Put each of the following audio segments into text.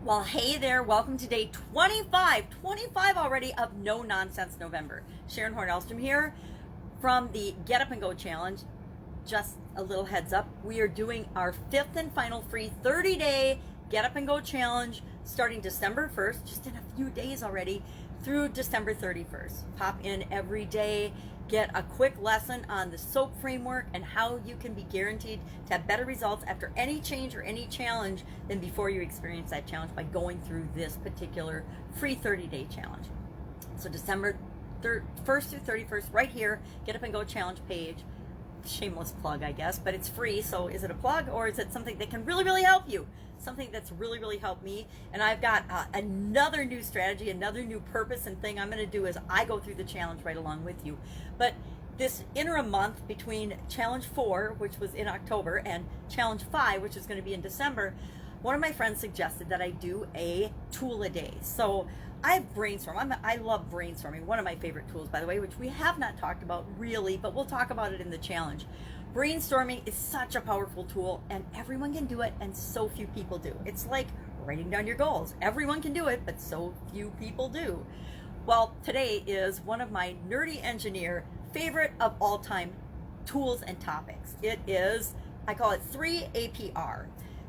Well, hey there. Welcome to day 25 already of No Nonsense November. Sharon Horne-Ellstrom here from the Get Up and Go Challenge. Just a little heads up, we are doing our fifth and final free 30-day Get Up and Go Challenge starting December 1st, just in a few days already, through December 31st. Pop in every day, get a quick lesson on the SOAP framework and how you can be guaranteed to have better results after any change or any challenge than before you experience that challenge by going through this particular free 30-day challenge. So December 1st through 31st, right here, Get Up and Go Challenge page. Shameless plug, I guess, but it's free. So is it a plug or is it something that can really help you? Something that's really helped me. And I've got another new strategy, another new purpose and thing I'm going to do as I go through the challenge right along with you. But this interim month between challenge 4, which was in October, and challenge 5, which is going to be in December, one of my friends suggested that I do a tool a day. So I've brainstormed. I love brainstorming. One of my favorite tools, by the way, which we have not talked about really, but we'll talk about it in the challenge. Brainstorming is such a powerful tool, and everyone can do it, and so few people do. It's like writing down your goals. Everyone can do it, but so few people do. Well, today is one of my nerdy engineer favorite of all time tools and topics. It is, I call it 3APR.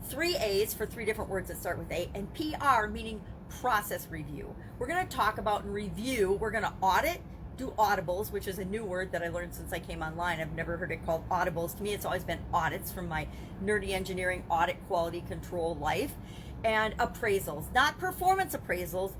3 A's for 3 different words that start with A, and PR meaning process review. We're going to talk about and review. We're going to audit, do audibles, which is a new word that I learned since I came online. I've never heard it called audibles. To me, it's always been audits from my nerdy engineering audit quality control life, and appraisals, not performance appraisals,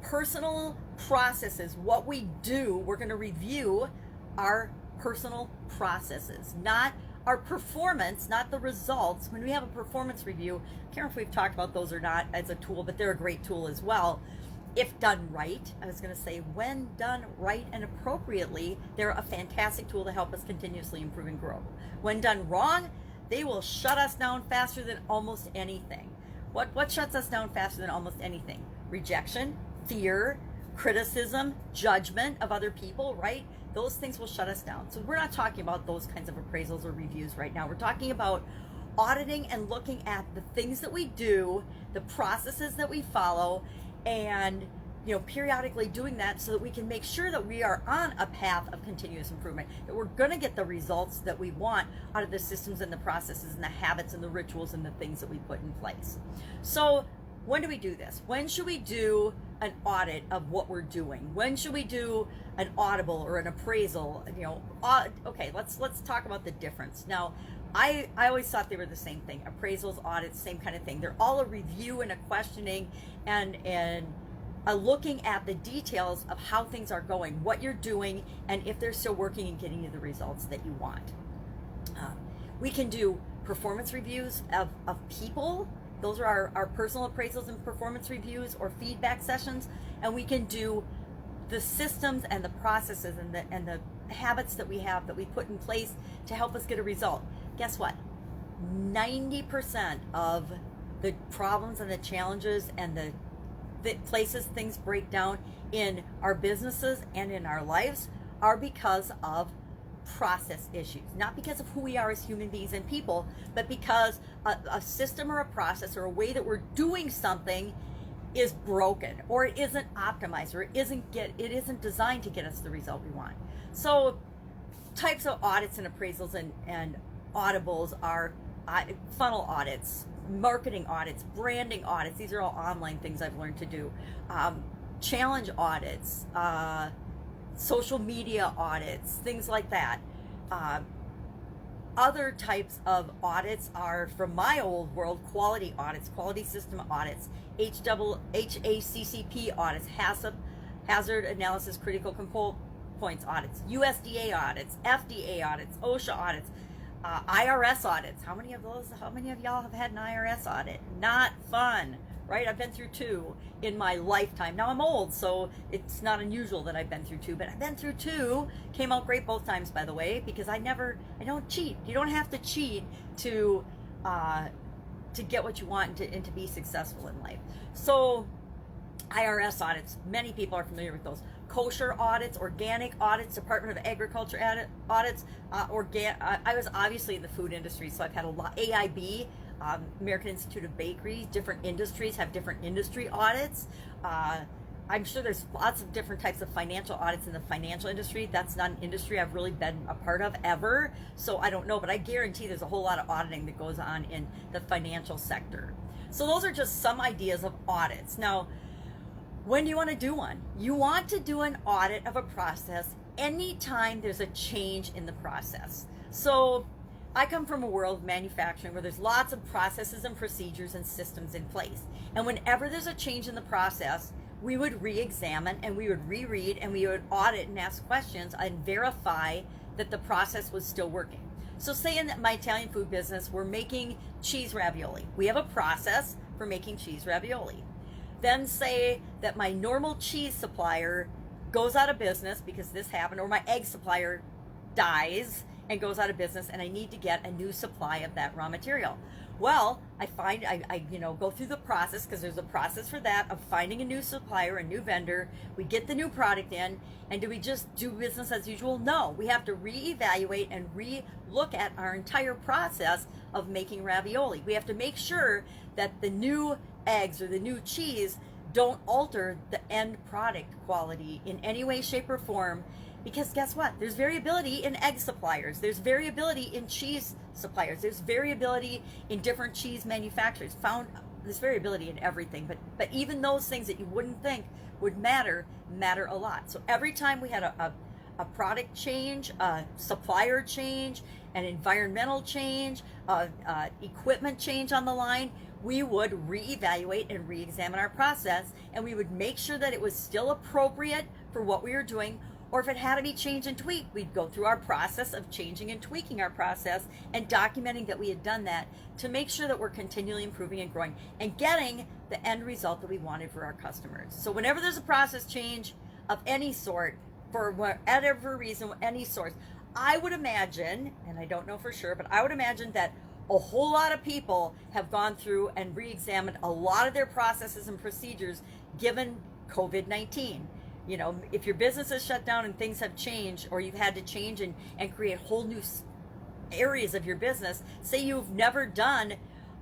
personal processes. What we do, we're going to review our personal processes, not our performance, not the results. When we have a performance review, I can't remember if we've talked about those or not as a tool, but they're a great tool as well. If done right, I was going to say when done right and appropriately, they're a fantastic tool to help us continuously improve and grow. When done wrong, they will shut us down faster than almost anything. What shuts us down faster than almost anything? Rejection, fear, criticism, judgment of other people, right? Those things will shut us down. So we're not talking about those kinds of appraisals or reviews right now. We're talking about auditing and looking at the things that we do, the processes that we follow, and periodically doing that so that we can make sure that we are on a path of continuous improvement, that we're going to get the results that we want out of the systems and the processes and the habits and the rituals and the things that we put in place. So when do we do this? When should we do an audit of what we're doing? When should we do an audible or an appraisal? Okay, let's talk about the difference. Now, I always thought they were the same thing. Appraisals, audits, same kind of thing. They're all a review and a questioning and a looking at the details of how things are going, what you're doing, and if they're still working and getting you the results that you want. We can do performance reviews of people. Those are our personal appraisals and performance reviews or feedback sessions. And we can do the systems and the processes and the habits that we have that we put in place to help us get a result. Guess what? 90% of the problems and the challenges and the places things break down in our businesses and in our lives are because of process issues, not because of who we are as human beings and people, but because a system or a process or a way that we're doing something is broken, or it isn't optimized, or it isn't designed to get us the result we want. So types of audits and appraisals and audibles are funnel audits, marketing audits, branding audits. These are all online things I've learned to do. Challenge audits, social media audits, things like that. Other types of audits are, from my old world, quality audits, quality system audits, HACCP audits, hazard analysis critical control points audits, USDA audits, FDA audits, OSHA audits, IRS audits. How many of y'all have had an IRS audit? Not fun, right? I've been through 2 in my lifetime. Now I'm old, so it's not unusual that I've been through 2, but I've been through 2. Came out great both times, by the way, because I don't cheat. You don't have to cheat to get what you want and to be successful in life. So IRS audits, many people are familiar with those. Kosher audits, organic audits, Department of Agriculture audits. I was obviously in the food industry, so I've had a lot. AIB American Institute of Bakery. Different industries have different industry audits. I'm sure there's lots of different types of financial audits in the financial industry. That's not an industry I've really been a part of ever, so I don't know, but I guarantee there's a whole lot of auditing that goes on in the financial sector. So those are just some ideas of audits. Now, when do you want to do one? You want to do an audit of a process anytime there's a change in the process. So I come from a world of manufacturing where there's lots of processes and procedures and systems in place. And whenever there's a change in the process, we would re-examine and we would reread and we would audit and ask questions and verify that the process was still working. So say in my Italian food business, we're making cheese ravioli. We have a process for making cheese ravioli. Then say that my normal cheese supplier goes out of business because this happened, or my egg supplier dies and goes out of business and I need to get a new supply of that raw material. Well, I go through the process, because there's a process for that, of finding a new supplier, a new vendor. We get the new product in, and do we just do business as usual? No, we have to reevaluate and re-look at our entire process of making ravioli. We have to make sure that the new eggs or the new cheese don't alter the end product quality in any way, shape, or form. Because guess what? There's variability in egg suppliers. There's variability in cheese suppliers. There's variability in different cheese manufacturers. There's variability in everything. But even those things that you wouldn't think would matter a lot. So every time we had a product change, a supplier change, an environmental change, equipment change on the line, we would reevaluate and re-examine our process, and we would make sure that it was still appropriate for what we were doing. Or if it had to be changed and tweaked, we'd go through our process of changing and tweaking our process and documenting that we had done that to make sure that we're continually improving and growing and getting the end result that we wanted for our customers. So whenever there's a process change of any sort, for whatever reason, any source, I would imagine, and I don't know for sure, but I would imagine that a whole lot of people have gone through and re-examined a lot of their processes and procedures given COVID-19. You know, if your business is shut down and things have changed, or you've had to change and create whole new areas of your business, say you've never done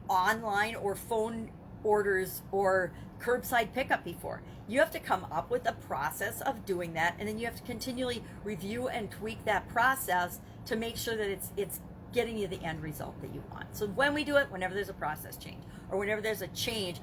online or phone orders or curbside pickup before, you have to come up with a process of doing that, and then you have to continually review and tweak that process to make sure that it's getting you the end result that you want. So when we do it, whenever there's a process change or whenever there's a change,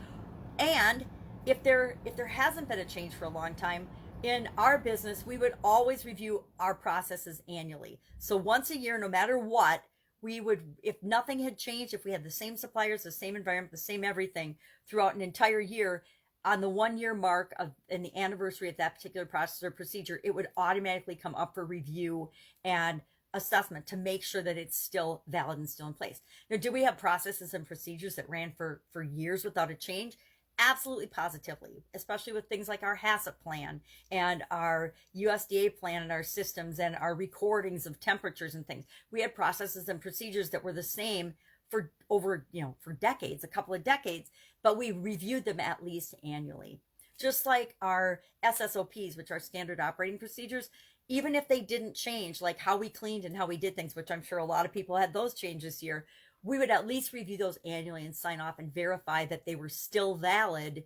and if there hasn't been a change for a long time, in our business, we would always review our processes annually. So once a year, no matter what, we would, if nothing had changed, if we had the same suppliers, the same environment, the same everything throughout an entire year, on the 1 year mark of and the anniversary of that particular process or procedure, it would automatically come up for review and assessment to make sure that it's still valid and still in place. Now, do we have processes and procedures that ran for years without a change? Absolutely, positively, especially with things like our HACCP plan and our USDA plan and our systems and our recordings of temperatures and things. We had processes and procedures that were the same for over, for decades, a couple of decades, but we reviewed them at least annually. Just like our SSOPs, which are standard operating procedures, even if they didn't change, like how we cleaned and how we did things, which I'm sure a lot of people had those changes this year, we would at least review those annually and sign off and verify that they were still valid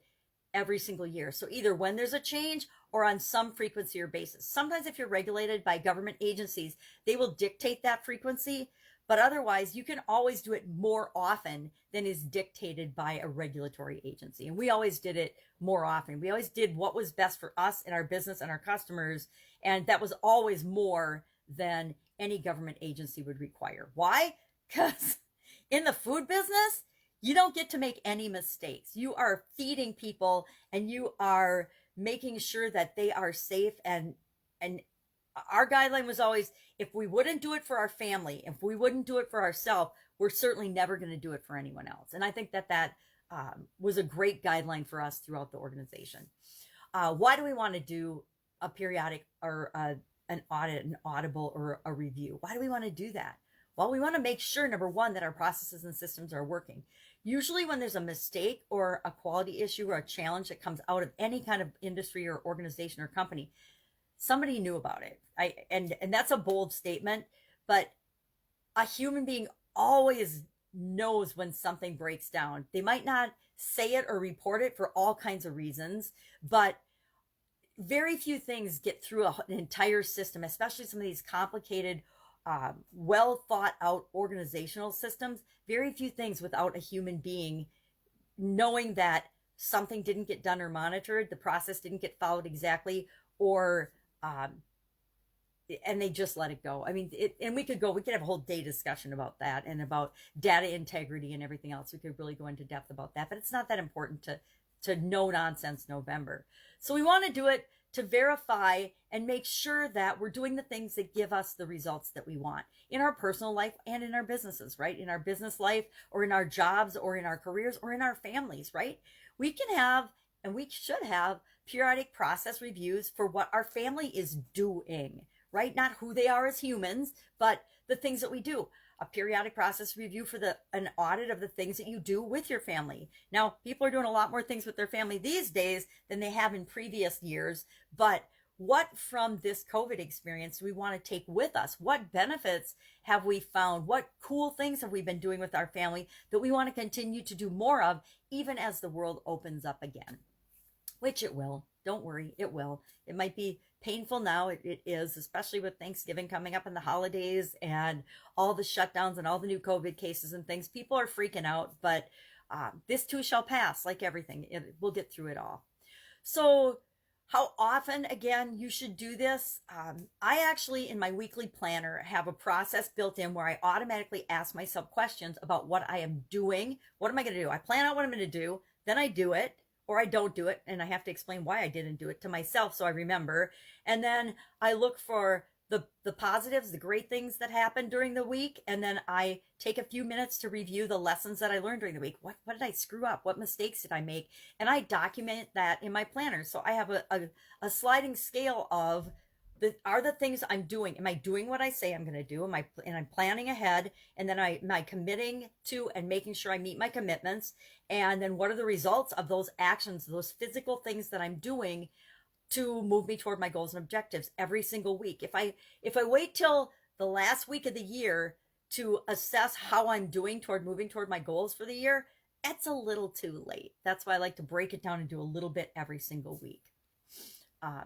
every single year. So either when there's a change or on some frequency or basis. Sometimes if you're regulated by government agencies, they will dictate that frequency, but otherwise you can always do it more often than is dictated by a regulatory agency. And we always did it more often. We always did what was best for us and our business and our customers. And that was always more than any government agency would require. Why? Because in the food business, you don't get to make any mistakes. You are feeding people and you are making sure that they are safe. And our guideline was always, if we wouldn't do it for our family, if we wouldn't do it for ourselves, we're certainly never going to do it for anyone else. And I think that was a great guideline for us throughout the organization. Why do we want to do a periodic or an audit, an audible, or a review? Why do we want to do that? Well, we want to make sure, number one, that our processes and systems are working. Usually when there's a mistake or a quality issue or a challenge that comes out of any kind of industry or organization or company, somebody knew about it. And that's a bold statement, but a human being always knows when something breaks down. They might not say it or report it for all kinds of reasons, but very few things get through an entire system, especially some of these complicated, well thought out organizational systems. Very few things without a human being knowing that something didn't get done or monitored, the process didn't get followed exactly, or and they just let it go. I mean, and we could have a whole day discussion about that and about data integrity and everything else. We could really go into depth about that, but it's not that important to no nonsense November. So we want to do it to verify and make sure that we're doing the things that give us the results that we want in our personal life and in our businesses, right? In our business life or in our jobs or in our careers or in our families, right? We can have and we should have periodic process reviews for what our family is doing, right? Not who they are as humans, but the things that we do. A periodic process review for an audit of the things that you do with your family. Now, people are doing a lot more things with their family these days than they have in previous years, but what from this COVID experience do we want to take with us? What benefits have we found? What cool things have we been doing with our family that we want to continue to do more of, even as the world opens up again? Which it will. Don't worry, it will. It might be painful now. It is, especially with Thanksgiving coming up and the holidays and all the shutdowns and all the new COVID cases and things. People are freaking out, but this too shall pass, like everything. We'll get through it all. So how often, again, you should do this? I actually, in my weekly planner, have a process built in where I automatically ask myself questions about what I am doing. What am I going to do? I plan out what I'm going to do, then I do it. Or I don't do it, and I have to explain why I didn't do it to myself so I remember. And then I look for the positives, the great things that happened during the week, and then I take a few minutes to review the lessons that I learned during the week. What did I screw up? What mistakes did I make? And I document that in my planner. So I have a sliding scale of are the things I'm doing. Am I doing what I say I'm going to do? And I'm planning ahead, and then am I committing to and making sure I meet my commitments? And then what are the results of those actions, those physical things that I'm doing to move me toward my goals and objectives every single week? If I wait till the last week of the year to assess how I'm doing toward moving toward my goals for the year, that's a little too late. That's why I like to break it down and do a little bit every single week.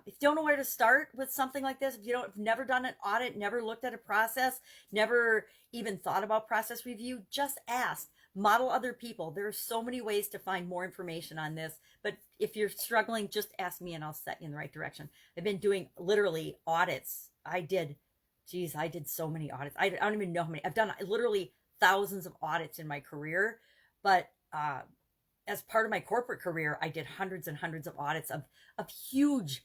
If you don't know where to start with something like this, if you've never done an audit, never looked at a process, never even thought about process review, just ask. Model other people. There are so many ways to find more information on this, but if you're struggling, just ask me and I'll set you in the right direction. I've been doing literally audits. I did so many audits. I don't even know how many. I've done literally thousands of audits in my career, but as part of my corporate career, I did hundreds and hundreds of audits of huge,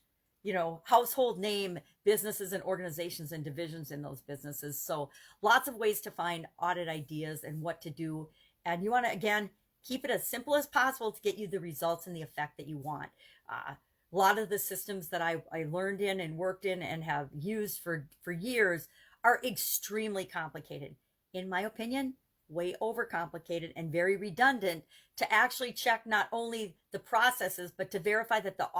household name businesses and organizations and divisions in those businesses. So lots of ways to find audit ideas and what to do. And you want to, again, keep it as simple as possible to get you the results and the effect that you want. A lot of the systems that I learned in and worked in and have used for years are extremely complicated. In my opinion, way overcomplicated and very redundant to actually check not only the processes, but to verify that the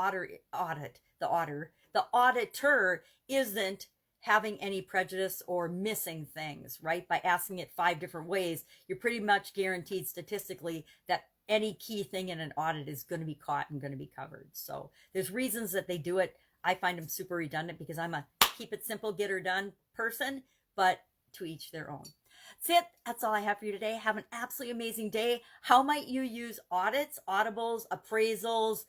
auditor isn't having any prejudice or missing things, right? By asking it 5 different ways, you're pretty much guaranteed statistically that any key thing in an audit is going to be caught and going to be covered. So there's reasons that they do it. I find them super redundant because I'm a keep it simple, get her done person, but to each their own. That's it. That's all I have for you today. Have an absolutely amazing day. How might you use audits, audibles, appraisals,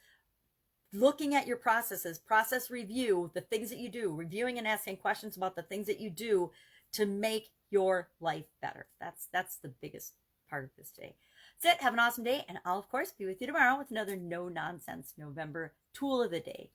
looking at your processes, process review, the things that you do, reviewing and asking questions about the things that you do to make your life better? That's the biggest part of this day. That's it. Have an awesome day. And I'll, of course, be with you tomorrow with another no nonsense November tool of the day.